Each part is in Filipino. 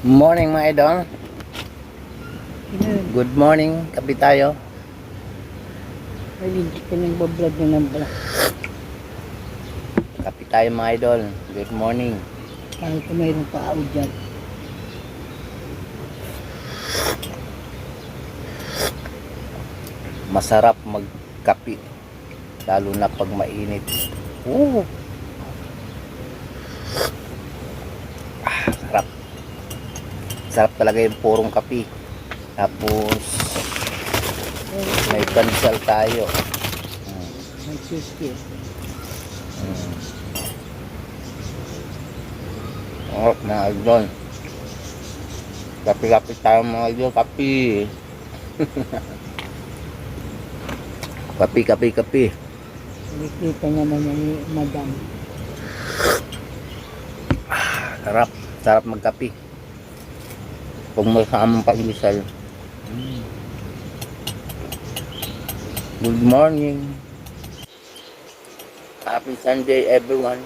Morning mga idol. Yun, Good morning. Kapi tayo. ay hindi ka nang bablog na ng vlog. Kapi tayo mga idol. Good morning. Kahit kung mayroong tao dyan. Masarap magkapi. Lalo na pag mainit. Oo. Sarap. Sarap talaga yung purong kapi. Tapos may pansal tayo. May chiski. Oh, mga idol. Kapi-kapi tayo mga idol. Kapi. Kapi. Nakikita naman niya ni Madam. Sarap. Sarap magkapi. Kung may kaamang pag-isal. Good morning. Happy Sunday everyone.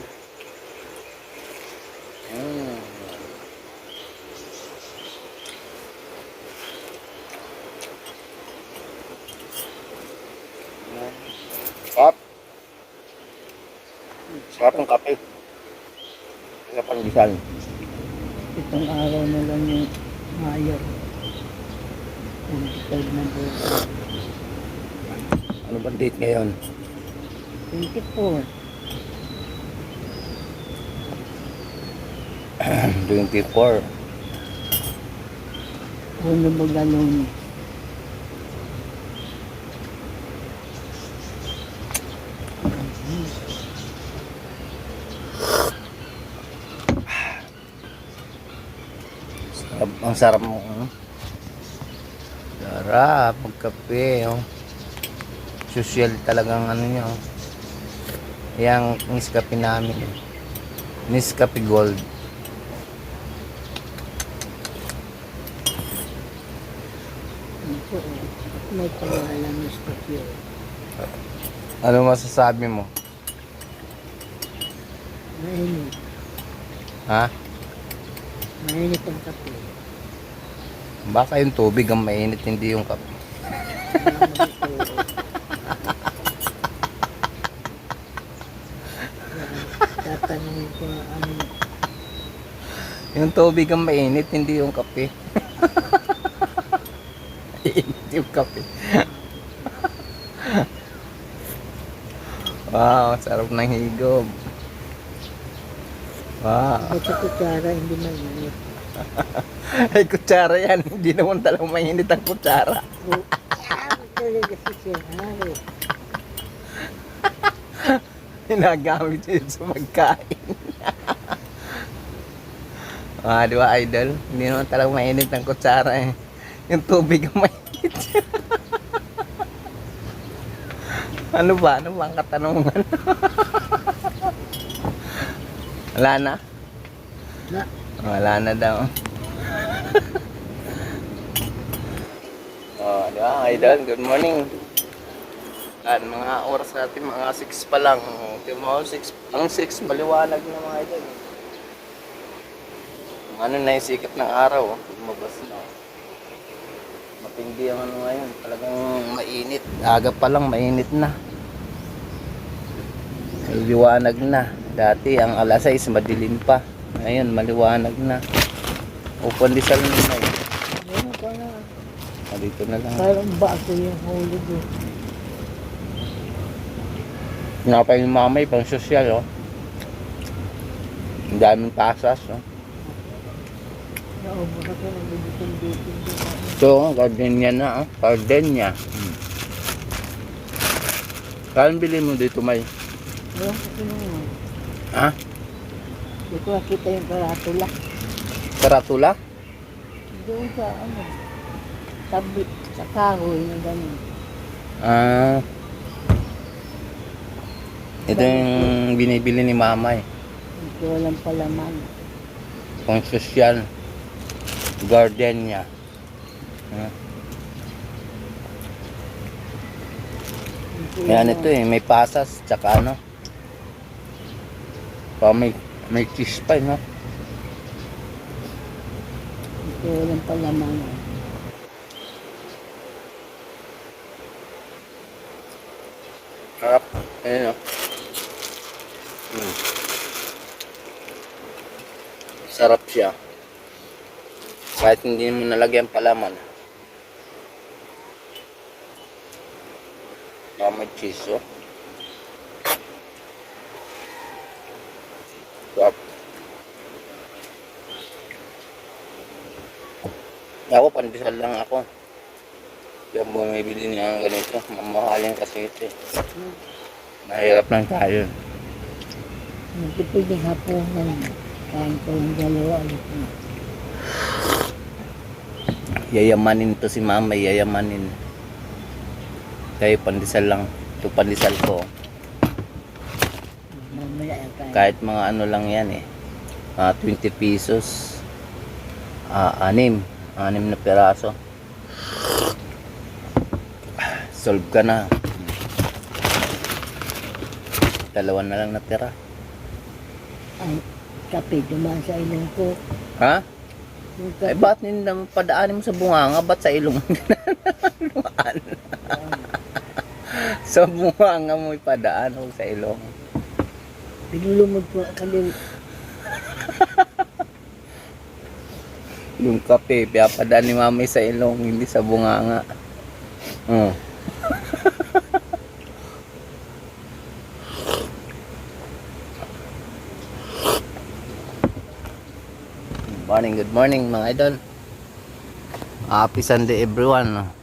Sarap. Sarap ng kape. Sa pandesal. Itong araw na lang yung mayor. 25 na buwan. Ano ba date ngayon? 24. 24. Uno Magaloni. Ang sarap mo. Sarap magkape. Oh. Social talagang ano niya. Oh. Yang Nescafe namin. Nescafe Gold. Ito may pangalan ng studio. Ano masasabi mo? Mainit. Ha? Mainit ang kape. Baka yung tubig ang mainit, hindi yung kape. Tatanungin ko ano. Yung tubig ang mainit, hindi yung kape. Mainit yung kape. Wow, sarap ng higop. Wow. Ito kutsara, hindi mainit. Ay, kutsara yan. Hindi naman talagang mainit ang kutsara. Talaga si Sihari. Ginagamit yun sa magkain. Di ba, idol? Hindi naman talagang mainit ang kutsara eh. Yung tubig ang mainit. Ano ba? Ano ba ang katanungan? Wala na? Na, Wala na daw. Di ba, idol? Good morning. Mga oras natin, mga 6 pa lang. Ang 6, maliwanag na mga idol. Ano na yung sikat ng araw, lumabas na. Matindi ang ano ngayon, talagang mainit. Aga pa lang, mainit na. May liwanag na. Dati, ang alas 6, madilim pa. Ngayon, maliwanag na. Open disal na na eh. meron ka na. Dito na lang. Parang baso yung huli ko. Pinapay yung mamay, pang sosyal, oh. Ang daming pasas, oh. Naubos ako ng bibitin-bitin. So, gardenia na, oh. Gardenia. Kailan bili mo dito, May? Ewan ko naman. Ha? Hindi ko nakita yung karatula. Karatula? Doon sa ano. Tabi, sa kahoy na gano'n. Ah. Ito yung binibili ni mama, eh. Hindi walang palaman. Pang sosyal. Gardenia. Yan ito eh, may pasas, tsaka ano. Pa may cheese pa, no? walang palaman. Harap. Ayun o. Sarap siya. Kahit hindi mo nalagyan palaman. May cheese oh. Sarap. Ako, pandesal lang ako. Kaya bumibili niya ng ganito. Mamahalin kasi ito eh. Mahirap lang tayo. Nagtipid ng hapunan. Kain ko yung dalawa. Yayamanin to si mama, yayamanin. Kaya pandesal lang. Ito pandesal ko. Mamaya ang kain. Kahit mga ano lang yan eh. 20 pesos. 6 na peraso. Solve ka na. Dalawa na lang natira. Ang kape dumaan sa ilong ko. Ha? Yung Ay kape, ba't hindi naman padaanin mo sa bunganga? Ba't sa ilong? Dumaan. Sa bunganga mo ipadaan o sa ilong? pinulumod ko kami. Yung kape, piyapadaan ni mami sa ilong, hindi sa bunganga. Oh. Good morning mga idol. Happy Sunday everyone.